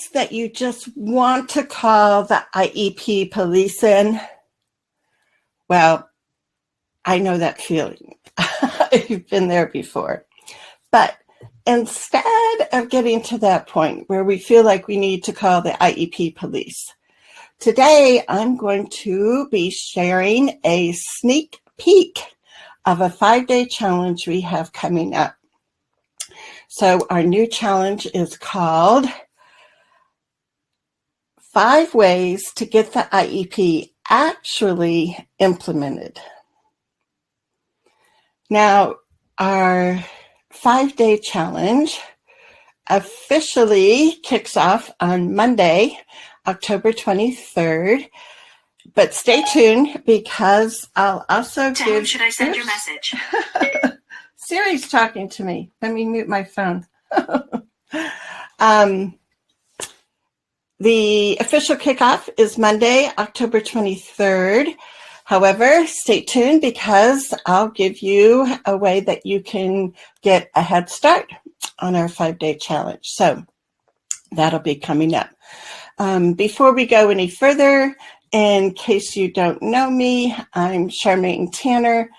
days that you just want to call the IEP Police in? Well, I know that feeling. You've been there before. But instead of getting to that point where we feel like we need to call the IEP Police, today I'm going to be sharing a sneak peek of a 5-day challenge we have coming up. So our new challenge is called 5 Ways to Get the IEP Actually Implemented. Now, our 5-day challenge officially kicks off on Monday, October 23rd. But stay tuned because I'll also give... Should I send your message? Siri's talking to me. Let me mute my phone. The official kickoff is Monday, October 23rd. However, stay tuned because I'll give you a way that you can get a head start on our 5-day challenge. So that'll be coming up. Before we go any further, in case you don't know me, I'm Charmaine Tanner.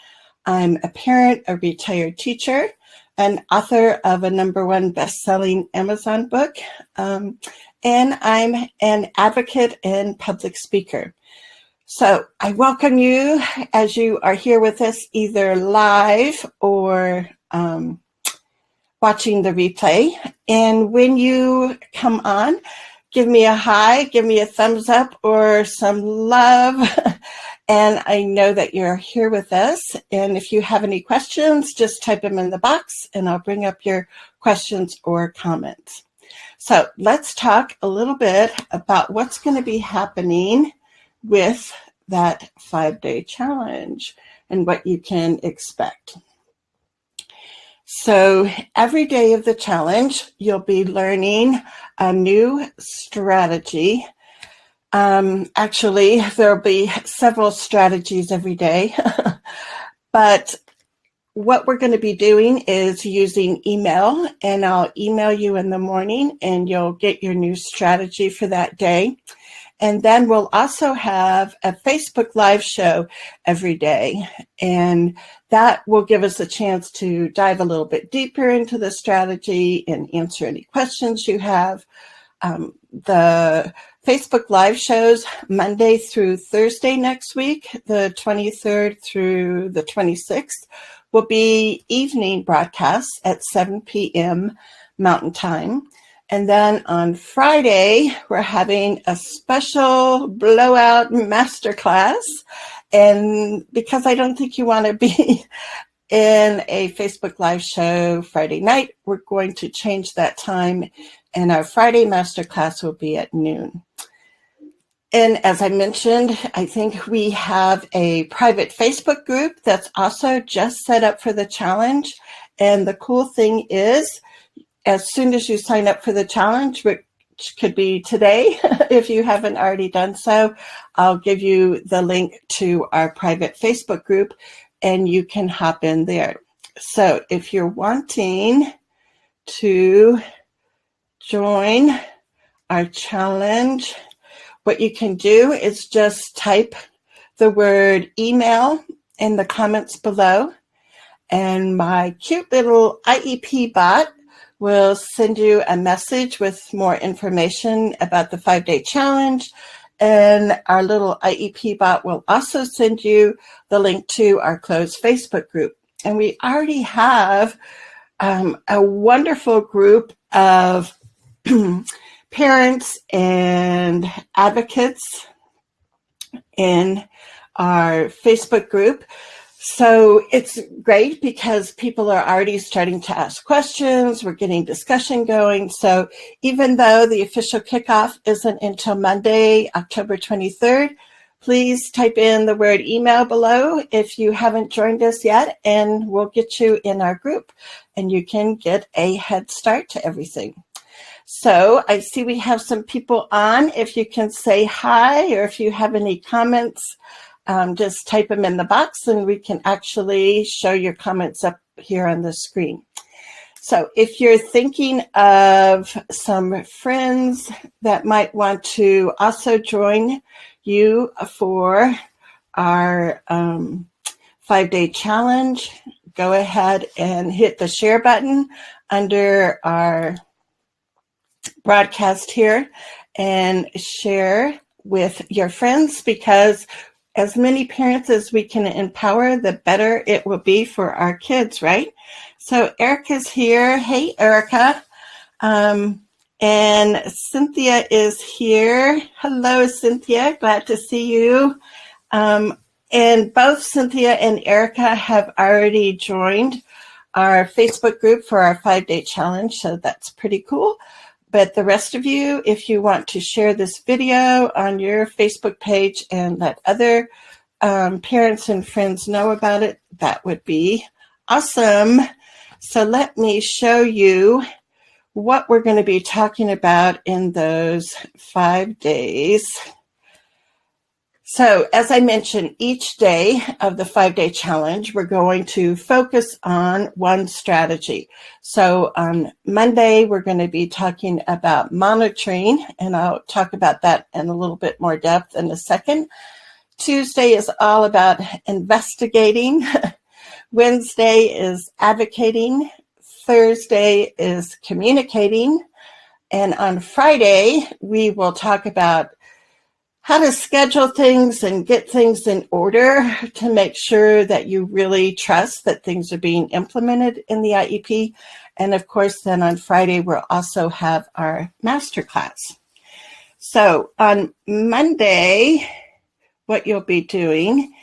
I'm a parent, a retired teacher, an author of a #1 best-selling Amazon book, and I'm an advocate and public speaker. So I welcome you as you are here with us either live or watching the replay. And when you come on, give me a hi, give me a thumbs up or some love. And I know that you're here with us. And if you have any questions, just type them in the box and I'll bring up your questions or comments. So let's talk a little bit about what's going to be happening with that 5-day challenge and what you can expect. So every day of the challenge, you'll be learning a new strategy. Actually, there'll be several strategies every day, but what we're going to be doing is using email, and I'll email you in the morning and you'll get your new strategy for that day. And then we'll also have a Facebook Live show every day, and that will give us a chance to dive a little bit deeper into the strategy and answer any questions you have. The Facebook Live shows Monday through Thursday next week, the 23rd through the 26th, will be evening broadcasts at 7 p.m. Mountain Time. And then on Friday, we're having a special blowout masterclass. And because I don't think you want to be in a Facebook Live show Friday night, we're going to change that time. And our Friday masterclass will be at noon. And as I mentioned, I think we have a private Facebook group that's also just set up for the challenge. And the cool thing is, as soon as you sign up for the challenge, which could be today, if you haven't already done so, I'll give you the link to our private Facebook group and you can hop in there. So if you're wanting to join our challenge, what you can do is just type the word email in the comments below, and my cute little IEP bot will send you a message with more information about the 5-day challenge. And our little IEP bot will also send you the link to our closed Facebook group. And we already have a wonderful group of parents and advocates in our Facebook group. So it's great because people are already starting to ask questions. We're getting discussion going. So even though the official kickoff isn't until Monday, October 23rd, please type in the word email below if you haven't joined us yet, and we'll get you in our group and you can get a head start to everything. So I see we have some people on. If you can say hi, or if you have any comments, just type them in the box and we can actually show your comments up here on the screen. So if you're thinking of some friends that might want to also join you for our 5-day challenge, go ahead and hit the share button under our broadcast here and share with your friends, because as many parents as we can empower, the better it will be for our kids, right? So Erica's here. Hey, Erica. And Cynthia is here. Hello, Cynthia. Glad to see you. And both Cynthia and Erica have already joined our Facebook group for our 5-day challenge, so that's pretty cool. But the rest of you, if you want to share this video on your Facebook page and let other parents and friends know about it, that would be awesome. So let me show you what we're going to be talking about in those 5 days. So as I mentioned, each day of the 5-day challenge, we're going to focus on one strategy. So on Monday, we're going to be talking about monitoring, and I'll talk about that in a little bit more depth in a second. Tuesday is all about investigating. Wednesday is advocating. Thursday is communicating. And on Friday, we will talk about how to schedule things and get things in order to make sure that you really trust that things are being implemented in the IEP. And of course, then on Friday, we'll also have our masterclass. So on Monday, what you'll be doing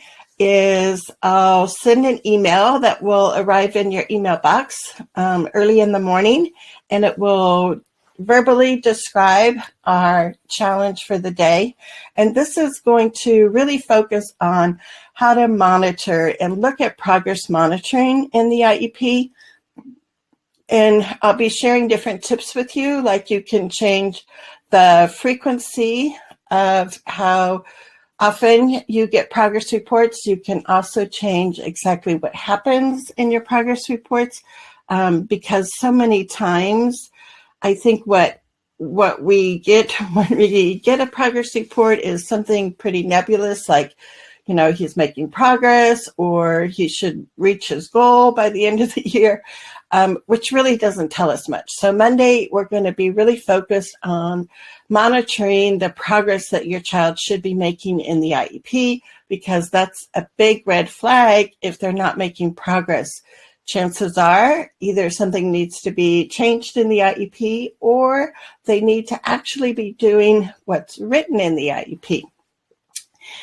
is I'll send an email that will arrive in your email box early in the morning, and it will verbally describe our challenge for the day. And this is going to really focus on how to monitor and look at progress monitoring in the IEP. And I'll be sharing different tips with you, like you can change the frequency of how often you get progress reports. You can also change exactly what happens in your progress reports, because so many times I think what we get when we get a progress report is something pretty nebulous, like, you know, he's making progress or he should reach his goal by the end of the year, which really doesn't tell us much. So Monday, we're going to be really focused on monitoring the progress that your child should be making in the IEP, because that's a big red flag if they're not making progress. Chances are either something needs to be changed in the IEP or they need to actually be doing what's written in the IEP.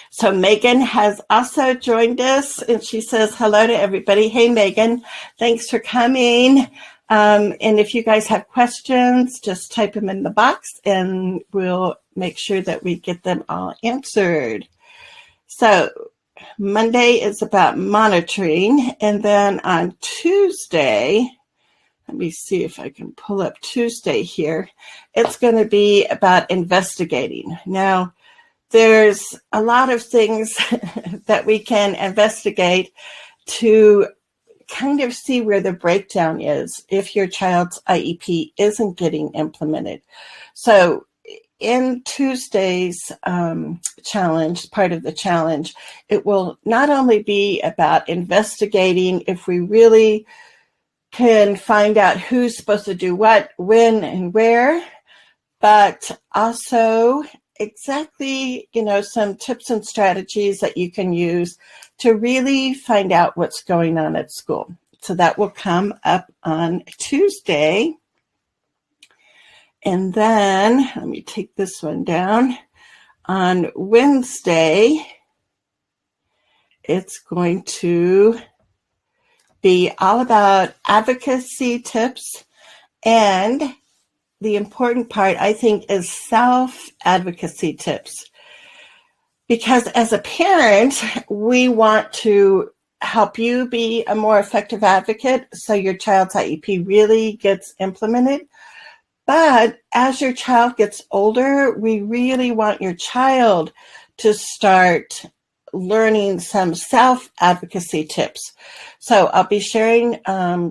So Megan has also joined us, and she says hello to everybody. Hey, Megan, thanks for coming. And if you guys have questions, just type them in the box and we'll make sure that we get them all answered. So Monday is about monitoring, and then on Tuesday, let me see if I can pull up Tuesday here, it's going to be about investigating. Now, there's a lot of things that we can investigate to kind of see where the breakdown is if your child's IEP isn't getting implemented. So in Tuesday's challenge, part of the challenge, it will not only be about investigating if we really can find out who's supposed to do what, when, and where, but also exactly, you know, some tips and strategies that you can use to really find out what's going on at school. So that will come up on Tuesday. And then, let me take this one down. On Wednesday, it's going to be all about advocacy tips, and the important part, I think, is self-advocacy tips. Because as a parent, we want to help you be a more effective advocate so your child's IEP really gets implemented. But as your child gets older, we really want your child to start learning some self-advocacy tips. So I'll be sharing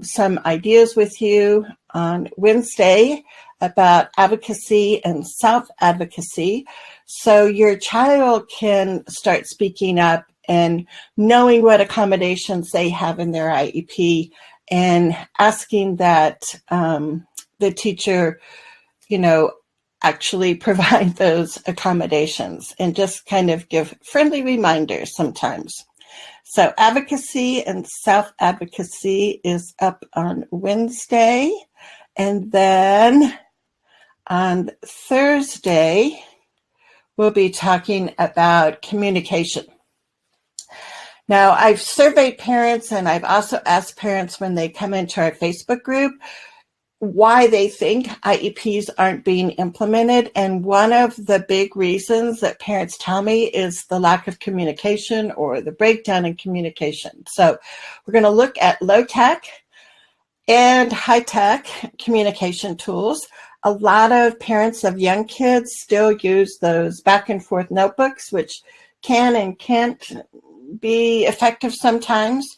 some ideas with you on Wednesday about advocacy and self-advocacy, so your child can start speaking up and knowing what accommodations they have in their IEP and asking that the teacher, actually provide those accommodations and just kind of give friendly reminders sometimes. So advocacy and self-advocacy is up on Wednesday. And then on Thursday, we'll be talking about communication. Now, I've surveyed parents, and I've also asked parents when they come into our Facebook group why they think IEPs aren't being implemented. And one of the big reasons that parents tell me is the lack of communication or the breakdown in communication. So we're going to look at low-tech and high-tech communication tools. A lot of parents of young kids still use those back and forth notebooks, which can and can't be effective sometimes.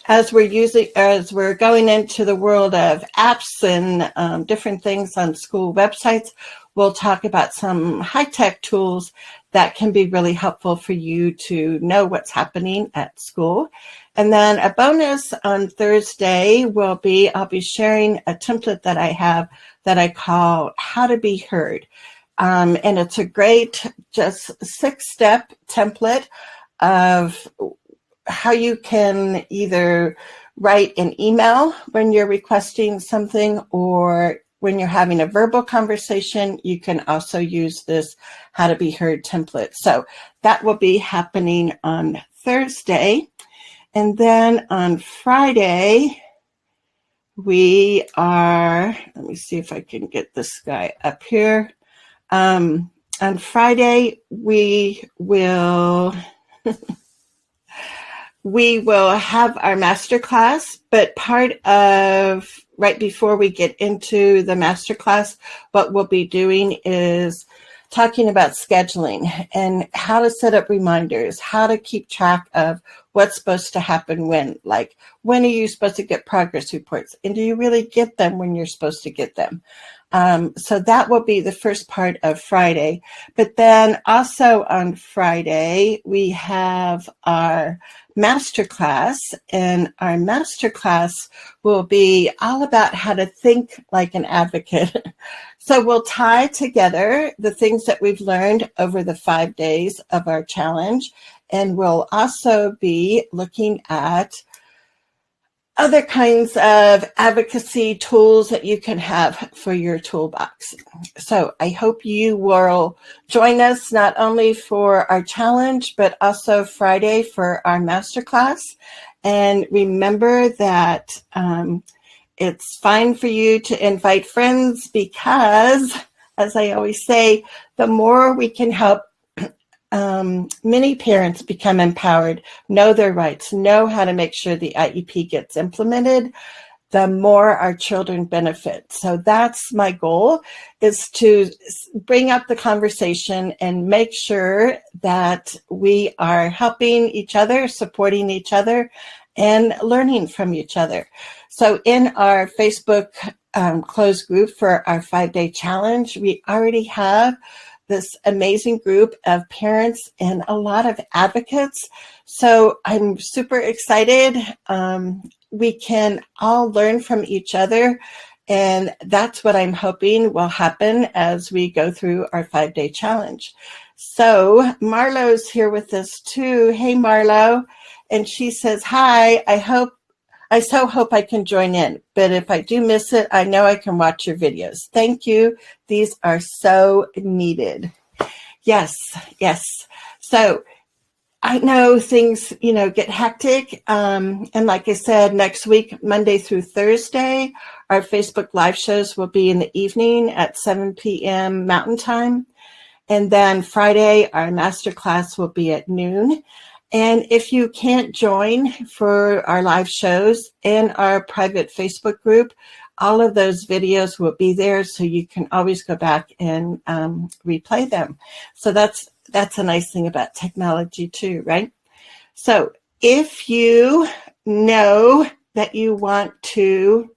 As we're going into the world of apps and different things on school websites, we'll talk about some high-tech tools that can be really helpful for you to know what's happening at school. And then a bonus on Thursday I'll be sharing a template that I have that I call How to Be Heard. And it's a great, just 6-step template of how you can either write an email when you're requesting something, or when you're having a verbal conversation, you can also use this How to Be Heard template. So that will be happening on Thursday. And then on Friday, let me see if I can get this guy up here. On Friday, we will have our master class, but right before we get into the master class, what we'll be doing is talking about scheduling and how to set up reminders, how to keep track of what's supposed to happen when. Like, when are you supposed to get progress reports? And do you really get them when you're supposed to get them? So that will be the first part of Friday. But then also on Friday, we have our masterclass, and our masterclass will be all about how to think like an advocate. So we'll tie together the things that we've learned over the 5 days of our challenge, and we'll also be looking at other kinds of advocacy tools that you can have for your toolbox. So I hope you will join us not only for our challenge, but also Friday for our masterclass. And remember that it's fine for you to invite friends, because, as I always say, the more we can help many parents become empowered, know their rights, know how to make sure the IEP gets implemented, the more our children benefit. So that's my goal, is to bring up the conversation and make sure that we are helping each other, supporting each other, and learning from each other. So in our Facebook closed group for our 5-day challenge, we already have this amazing group of parents and a lot of advocates. So I'm super excited. We can all learn from each other. And that's what I'm hoping will happen as we go through our 5-day challenge. So Marlo's here with us too. Hey, Marlo. And she says, hi, I so hope I can join in, but if I do miss it, I know I can watch your videos. Thank you. These are so needed. Yes. So I know things, get hectic. And like I said, next week, Monday through Thursday, our Facebook live shows will be in the evening at 7 p.m. Mountain Time. And then Friday, our masterclass will be at noon. And if you can't join for our live shows in our private Facebook group, all of those videos will be there, so you can always go back and replay them. So that's a nice thing about technology too, right? So if you know that you want to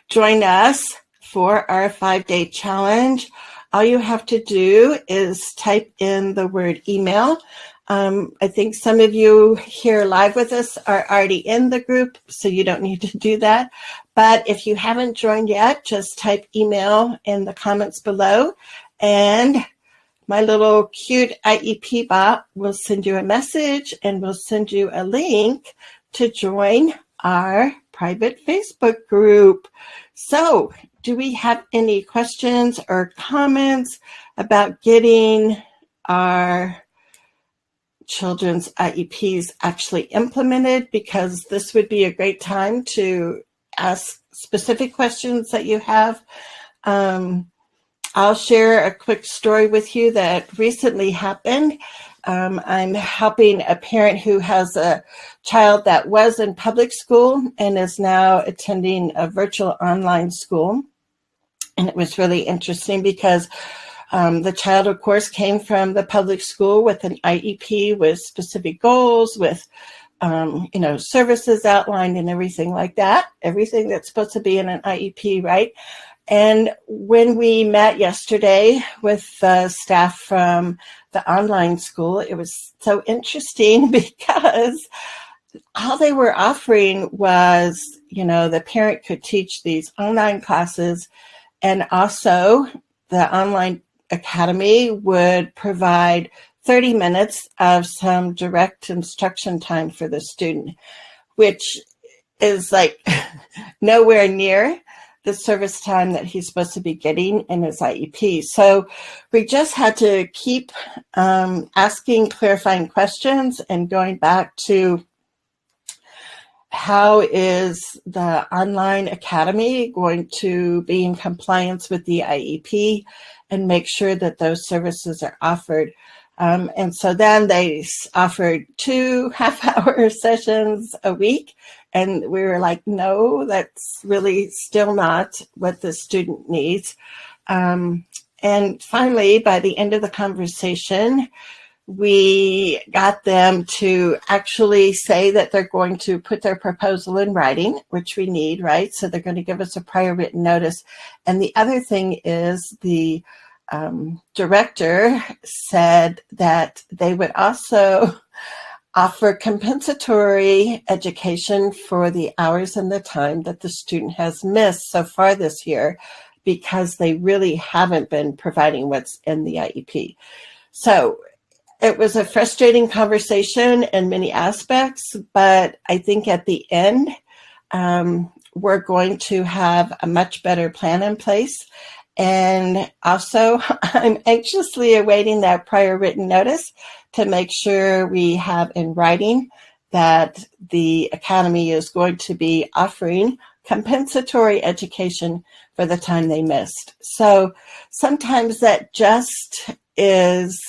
join us for our 5-day challenge, all you have to do is type in the word email. I think some of you here live with us are already in the group, so you don't need to do that. But if you haven't joined yet, just type email in the comments below, and my little cute IEP bot will send you a message and will send you a link to join our private Facebook group. So, do we have any questions or comments about getting our children's IEPs actually implemented? Because this would be a great time to ask specific questions that you have. I'll share a quick story with you that recently happened. I'm helping a parent who has a child that was in public school and is now attending a virtual online school. And it was really interesting because the child, of course, came from the public school with an IEP with specific goals, with services outlined and everything like that, everything that's supposed to be in an IEP, right? And when we met yesterday with staff from the online school, it was so interesting because all they were offering was, the parent could teach these online classes, and also the online academy would provide 30 minutes of some direct instruction time for the student, which is like nowhere near the service time that he's supposed to be getting in his IEP. So we just had to keep asking clarifying questions and going back to how is the online academy going to be in compliance with the IEP and make sure that those services are offered. And so then they offered 2 half-hour sessions a week. And we were like, no, that's really still not what the student needs. And finally, by the end of the conversation, we got them to actually say that they're going to put their proposal in writing, which we need, right? So they're going to give us a prior written notice. And the other thing is the director said that they would also offer compensatory education for the hours and the time that the student has missed so far this year, because they really haven't been providing what's in the IEP. So it was a frustrating conversation in many aspects, but I think at the end, we're going to have a much better plan in place. And also, I'm anxiously awaiting that prior written notice to make sure we have in writing that the academy is going to be offering compensatory education for the time they missed. So sometimes that just is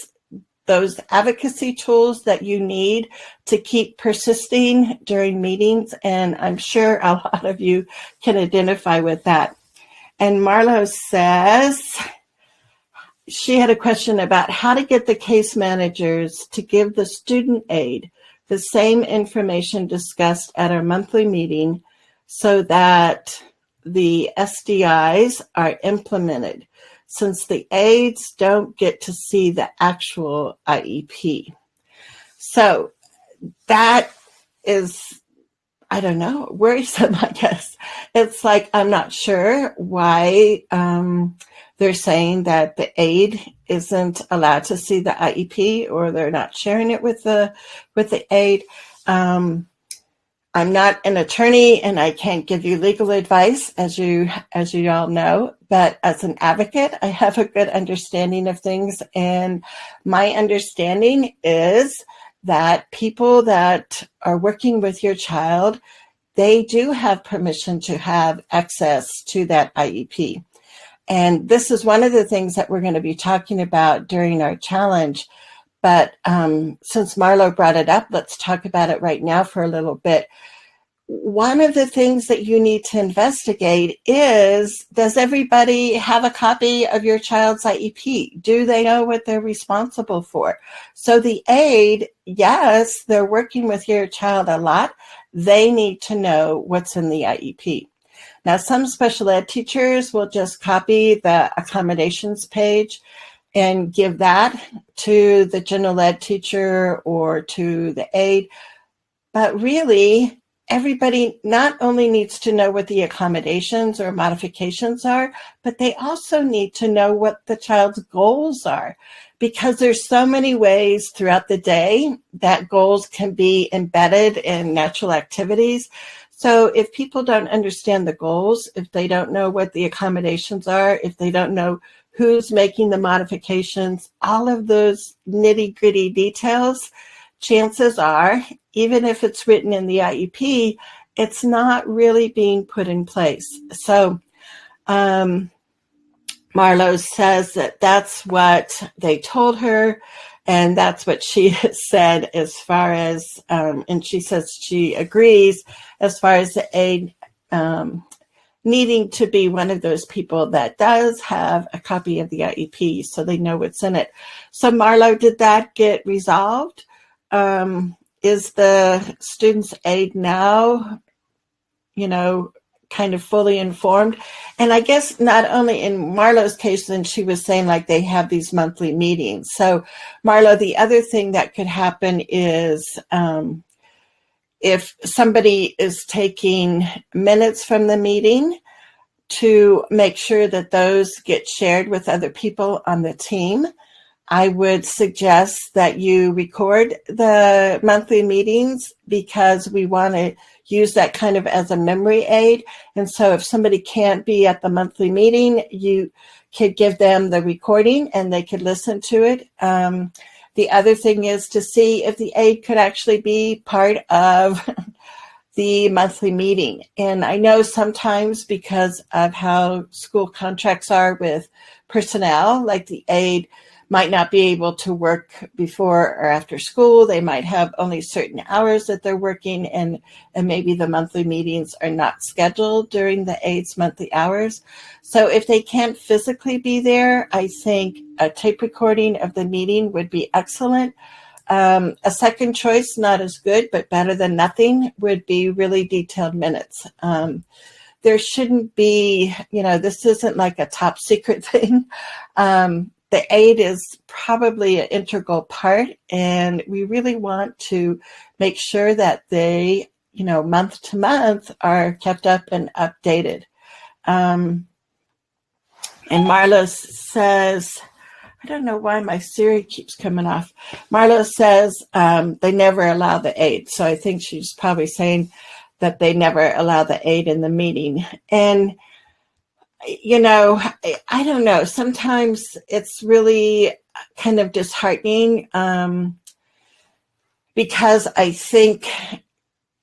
those advocacy tools that you need to keep persisting during meetings. And I'm sure a lot of you can identify with that. And Marlo says she had a question about how to get the case managers to give the student aide the same information discussed at our monthly meeting so that the SDIs are implemented, since the aides don't get to see the actual IEP. So that is, I don't know, worrisome, I guess. It's like, I'm not sure why they're saying that the aide isn't allowed to see the IEP, or they're not sharing it with the aide. I'm not an attorney and I can't give you legal advice, as you all know, but as an advocate, I have a good understanding of things. And my understanding is that people that are working with your child, they do have permission to have access to that IEP. And this is one of the things that we're going to be talking about during our challenge. But since Marlo brought it up, let's talk about it right now for a little bit. one of the things that you need to investigate is, does everybody have a copy of your child's IEP? Do they know what they're responsible for? So the aide, yes, they're working with your child a lot. They need to know what's in the IEP. Now, some special ed teachers will just copy the accommodations page and give that to the general ed teacher or to the aide. But really, everybody not only needs to know what the accommodations or modifications are, but they also need to know what the child's goals are, because there's so many ways throughout the day that goals can be embedded in natural activities. So if people don't understand the goals, if they don't know what the accommodations are, if they don't know who's making the modifications, all of those nitty-gritty details, chances are, even if it's written in the IEP, it's not really being put in place. So Marlo says that that's what they told her, and that's what she has said as far as, and she says she agrees as far as the aide needing to be one of those people that does have a copy of the IEP so they know what's in it. So Marlo, did that get resolved? Is the student's aide now, kind of fully informed? And I guess not only in Marlo's case, then she was saying like they have these monthly meetings. So Marlo, the other thing that could happen is if somebody is taking minutes from the meeting, to make sure that those get shared with other people on the team, I would suggest that you record the monthly meetings, because we want to use that kind of as a memory aid. And so if somebody can't be at the monthly meeting, you could give them the recording and they could listen to it. The other thing is to see if the aide could actually be part of the monthly meeting. And I know sometimes because of how school contracts are with personnel, like the aide might not be able to work before or after school. They might have only certain hours that they're working, and maybe the monthly meetings are not scheduled during the aide's monthly hours. So if they can't physically be there, I think a tape recording of the meeting would be excellent. A second choice, not as good, but better than nothing, would be really detailed minutes. There shouldn't be, this isn't like a top secret thing. The aide is probably an integral part, and we really want to make sure that they, month to month are kept up and updated. And Marlo says, I don't know why my Siri keeps coming off. Marlo says they never allow the aide. So I think she's probably saying that they never allow the aide in the meeting. And, I don't know. Sometimes it's really kind of disheartening because I think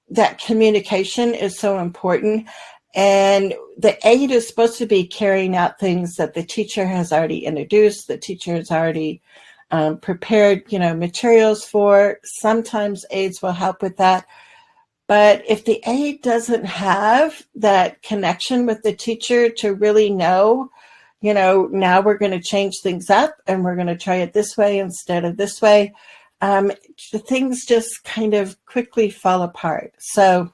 that communication is so important. And the aide is supposed to be carrying out things that the teacher has already introduced, the teacher has already prepared, materials for. Sometimes aides will help with that. But if the aide doesn't have that connection with the teacher to really know, now we're going to change things up and we're going to try it this way instead of this way, things just kind of quickly fall apart. So,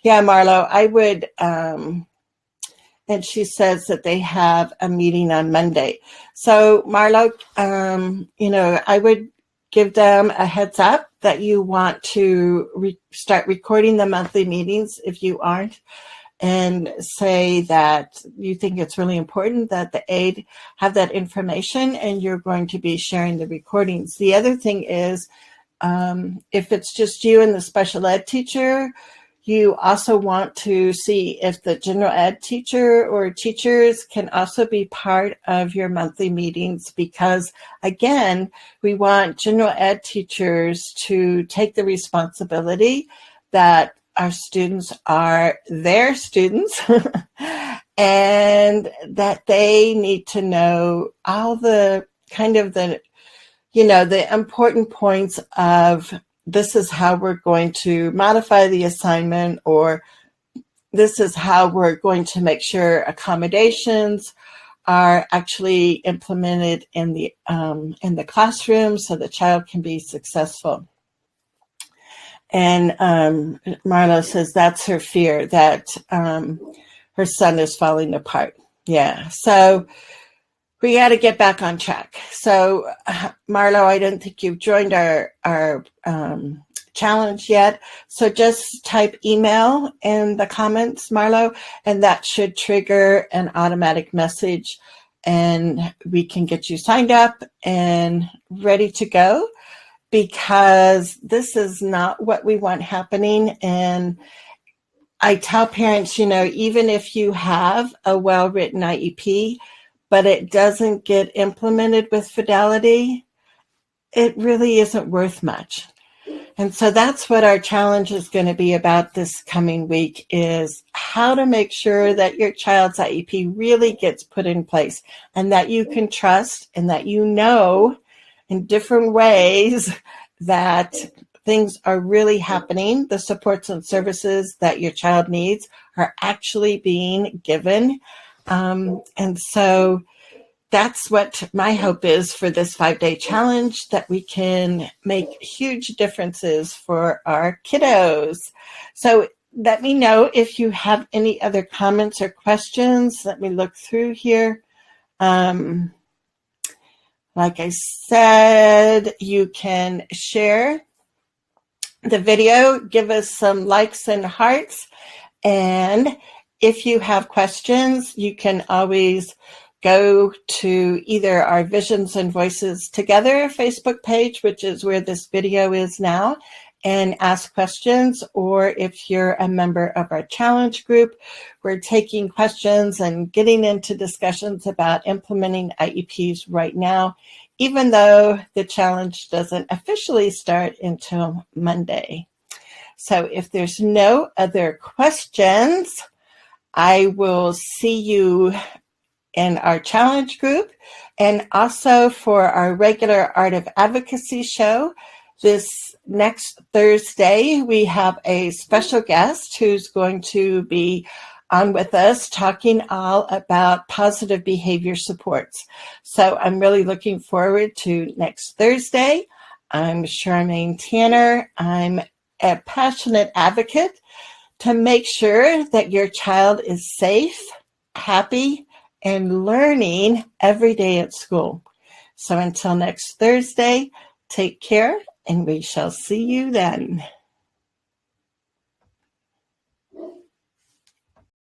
yeah, Marlo, I would, and she says that they have a meeting on Monday. So, Marlo, I would give them a heads up that you want to start recording the monthly meetings if you aren't, and say that you think it's really important that the aide have that information and you're going to be sharing the recordings. The other thing is, if it's just you and the special ed teacher, you also want to see if the general ed teacher or teachers can also be part of your monthly meetings, because, again, we want general ed teachers to take the responsibility that our students are their students and that they need to know all the kind of the important points of this is how we're going to modify the assignment, or this is how we're going to make sure accommodations are actually implemented in the classroom so the child can be successful. And Marlo says that's her fear, that her son is falling apart. Yeah, so we got to get back on track. So Marlo, I don't think you've joined our challenge yet. So just type email in the comments, Marlo, and that should trigger an automatic message, and we can get you signed up and ready to go, because this is not what we want happening. And I tell parents, even if you have a well-written IEP, but it doesn't get implemented with fidelity, it really isn't worth much. And so that's what our challenge is going to be about this coming week, is how to make sure that your child's IEP really gets put in place, and that you can trust, and that in different ways that things are really happening. The supports and services that your child needs are actually being given. And so that's what my hope is for this 5-day challenge, that we can make huge differences for our kiddos. So let me know if you have any other comments or questions. Let me look through here. Like I said, you can share the video, give us some likes and hearts. And if you have questions, you can always go to either our Visions and Voices Together Facebook page, which is where this video is now, and ask questions. Or if you're a member of our challenge group, we're taking questions and getting into discussions about implementing IEPs right now, even though the challenge doesn't officially start until Monday. So if there's no other questions, I will see you in our challenge group, and also for our regular Art of Advocacy show. This next Thursday, we have a special guest who's going to be on with us talking all about positive behavior supports. So I'm really looking forward to next Thursday. I'm Charmaine Tanner. I'm a passionate advocate to make sure that your child is safe, happy, and learning every day at school. So until next Thursday, take care, and we shall see you then.